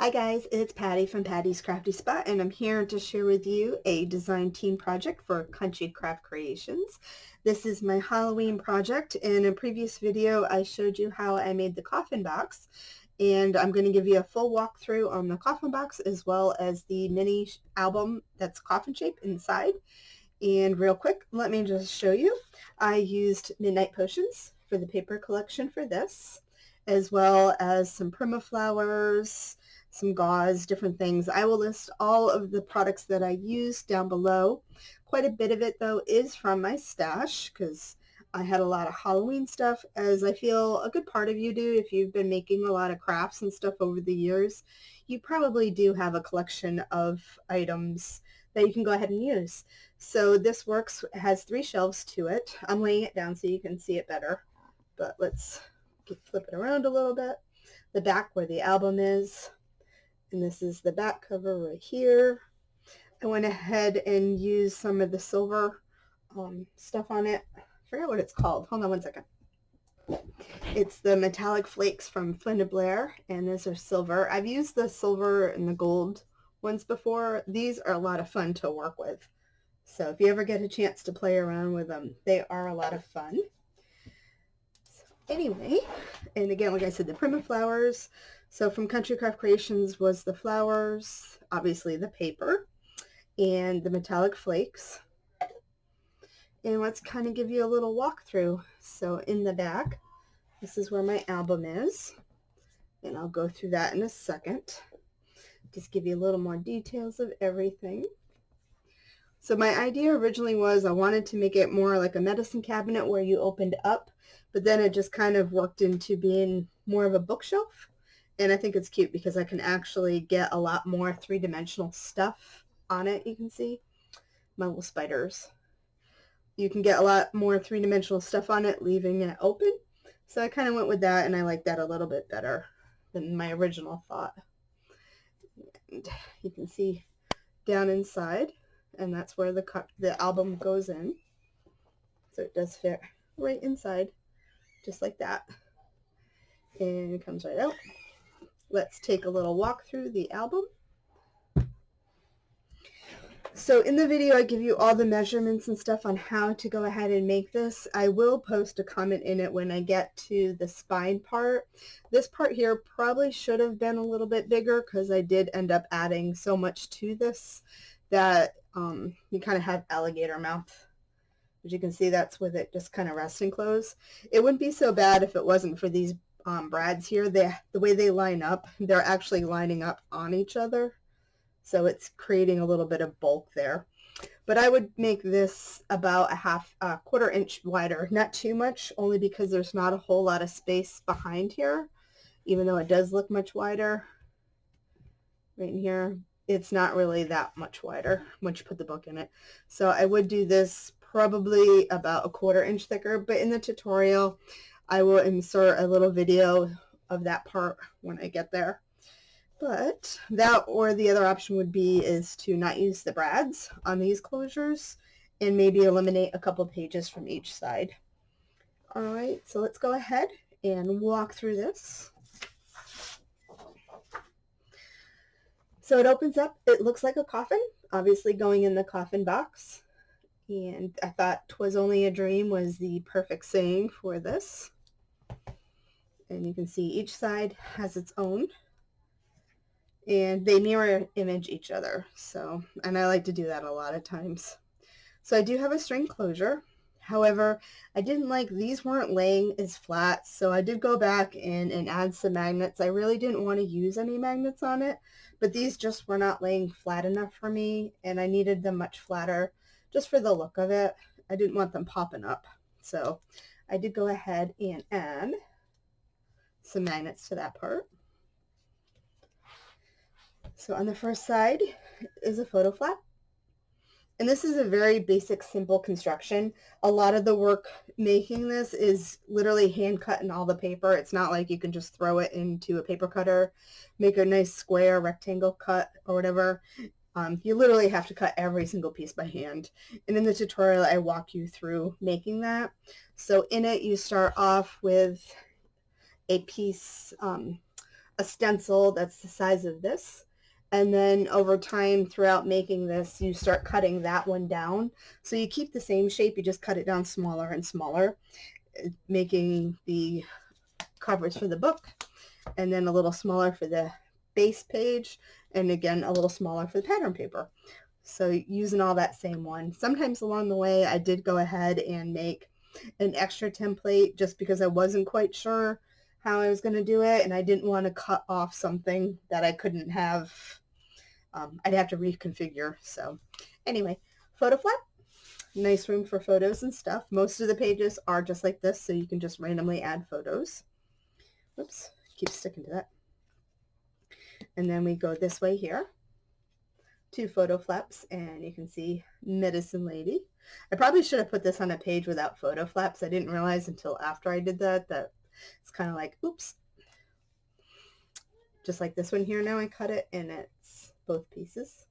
Hi guys, it's Patty from Patty's Crafty Spot, and I'm here to share with you a design team project for Country Craft Creations. This is my Halloween project. In a previous video I showed you how I made the coffin box, and I'm going to give you a full walkthrough on the coffin box as well as the mini album that's coffin shaped inside. And real quick, let me just show you. I used Midnight Potions for the paper collection for this, as well as some Prima flowers, some gauze, different things. I will list all of the products that I used down below. Quite a bit of it, though, is from my stash because I had a lot of Halloween stuff, as I feel a good part of you do. If you've been making a lot of crafts and stuff over the years, you probably do have a collection of items that you can go ahead and use. So this works, it has 3 shelves to it. I'm laying it down so you can see it better, but let's flip it around a little bit. The back where the album is, and this is the back cover right here. I went ahead and used some of the silver stuff on it. I forget what it's called. Hold on one second. It's the metallic flakes from Flynn & Blair, and these are silver. I've used the silver and the gold ones before. These are a lot of fun to work with. So if you ever get a chance to play around with them, they are a lot of fun. So anyway, and again, like I said, the Prima flowers. So from Country Craft Creations was the flowers, obviously the paper, and the metallic flakes. And let's kind of give you a little walkthrough. So in the back, this is where my album is, and I'll go through that in a second. Just give you a little more details of everything. So my idea originally was I wanted to make it more like a medicine cabinet where you opened up, but then it just kind of worked into being more of a bookshelf. And I think it's cute because I can actually get a lot more three-dimensional stuff on it. You can see my little spiders. You can get a lot more three-dimensional stuff on it, leaving it open. So I kind of went with that, and I like that a little bit better than my original thought. And you can see down inside, and that's where the album goes in. So it does fit right inside, just like that. And it comes right out. Let's take a little walk through the album. So in the video, I give you all the measurements and stuff on how to go ahead and make this. I will post a comment in it when I get to the spine part. This part here probably should have been a little bit bigger because I did end up adding so much to this that you kind of have alligator mouth. As you can see, that's with it just kind of resting close. It wouldn't be so bad if it wasn't for these brads here. The way they line up, they're actually lining up on each other. So it's creating a little bit of bulk there. But I would make this about a quarter inch wider, not too much, only because there's not a whole lot of space behind here, even though it does look much wider. Right in here, it's not really that much wider once you put the book in it. So I would do this probably about a quarter inch thicker, but in the tutorial, I will insert a little video of that part when I get there. But that, or the other option would be is to not use the brads on these closures and maybe eliminate a couple pages from each side. All right, so let's go ahead and walk through this. So it opens up, it looks like a coffin, obviously going in the coffin box. And I thought "'twas only a dream" was the perfect saying for this. And you can see each side has its own, and they mirror image each other. So, and I like to do that a lot of times. So I do have a string closure. However, I didn't like, these weren't laying as flat, so I did go back in and add some magnets. I really didn't want to use any magnets on it, but these just were not laying flat enough for me, and I needed them much flatter just for the look of it. I didn't want them popping up. So I did go ahead and add some magnets to that part. So on the first side is a photo flap. And this is a very basic, simple construction. A lot of the work making this is literally hand cutting all the paper. It's not like you can just throw it into a paper cutter, make a nice square rectangle cut or whatever. You literally have to cut every single piece by hand. And in the tutorial, I walk you through making that. So in it, you start off with a piece a stencil that's the size of this. And then over time throughout making this, you start cutting that one down. So you keep the same shape, you just cut it down smaller and smaller, making the covers for the book, and then a little smaller for the base page, and again a little smaller for the pattern paper. So using all that same one. Sometimes along the way I did go ahead and make an extra template just because I wasn't quite sure how I was going to do it, and I didn't want to cut off something that I couldn't have. I'd have to reconfigure. So anyway, photo flap. Nice room for photos and stuff. Most of the pages are just like this, so you can just randomly add photos. Whoops, keep sticking to that. And then we go this way here. 2 photo flaps, and you can see Medicine Lady. I probably should have put this on a page without photo flaps. I didn't realize until after I did that it's kind of like, oops. Just like this one here, now I cut it, and it's both pieces.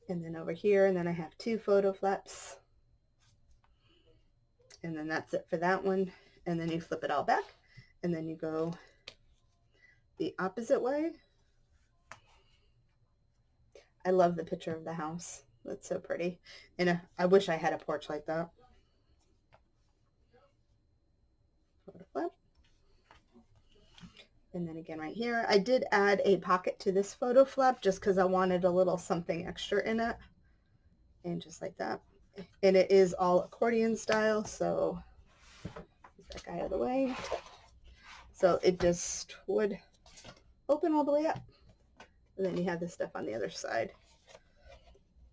And then over here, and then I have 2 photo flaps. And then that's it for that one. And then you flip it all back, and then you go the opposite way. I love the picture of the house. That's so pretty. And I wish I had a porch like that. Photo flap. And then again right here, I did add a pocket to this photo flap just because I wanted a little something extra in it. And just like that. And it is all accordion style, so get that guy out of the way. So it just would open all the way up. And then you have this stuff on the other side.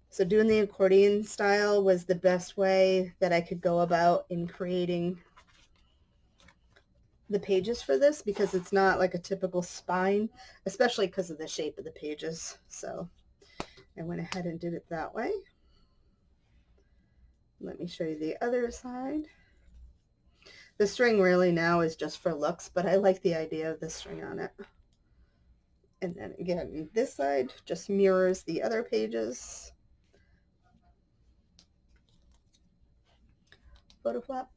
So doing the accordion style was the best way that I could go about in creating the pages for this, because it's not like a typical spine, especially because of the shape of the pages. So I went ahead and did it that way. Let me show you the other side. The string really now is just for looks, but I like the idea of the string on it. And then again, this side just mirrors the other pages. Photo flap.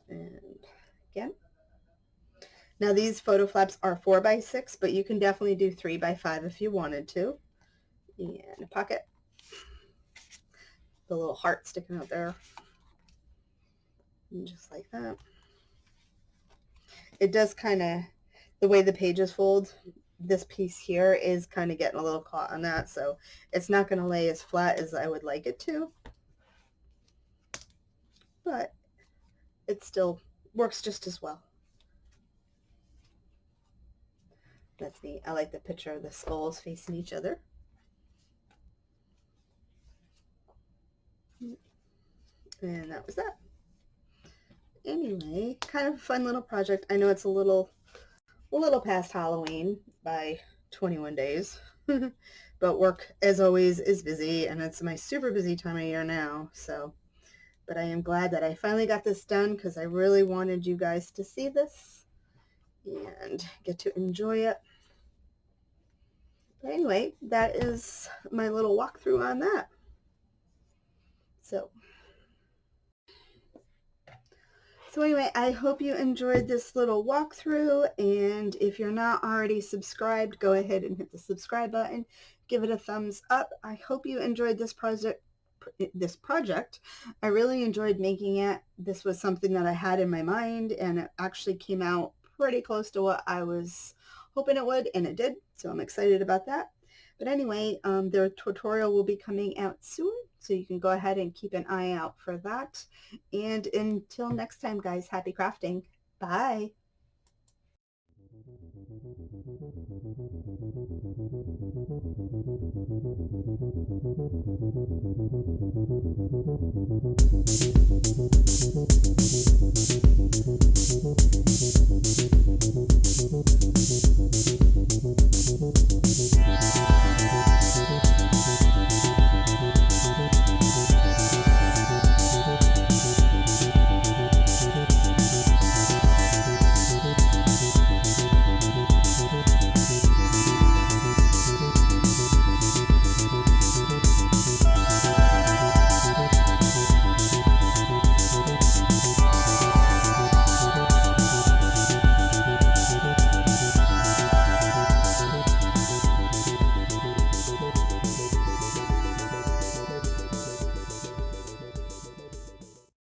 And again. Now these photo flaps are 4x6, but you can definitely do 3x5 if you wanted to. And a pocket. The little heart sticking out there. And just like that. It does kind of, the way the pages fold, this piece here is kind of getting a little caught on that, so it's not going to lay as flat as I would like it to, but it still works just as well. That's neat. I like the picture of the skulls facing each other. And that was that. Anyway, kind of a fun little project. I know it's a little past Halloween by 21 days, but work, as always, is busy, and it's my super busy time of year now, so, but I am glad that I finally got this done because I really wanted you guys to see this and get to enjoy it. But anyway, that is my little walkthrough on that. So anyway, I hope you enjoyed this little walkthrough, and if you're not already subscribed, go ahead and hit the subscribe button. Give it a thumbs up. I hope you enjoyed this project. I really enjoyed making it. This was something that I had in my mind, and it actually came out pretty close to what I was hoping it would, and it did, so I'm excited about that. But anyway, their tutorial will be coming out soon, so you can go ahead and keep an eye out for that. And until next time, guys, happy crafting. Bye.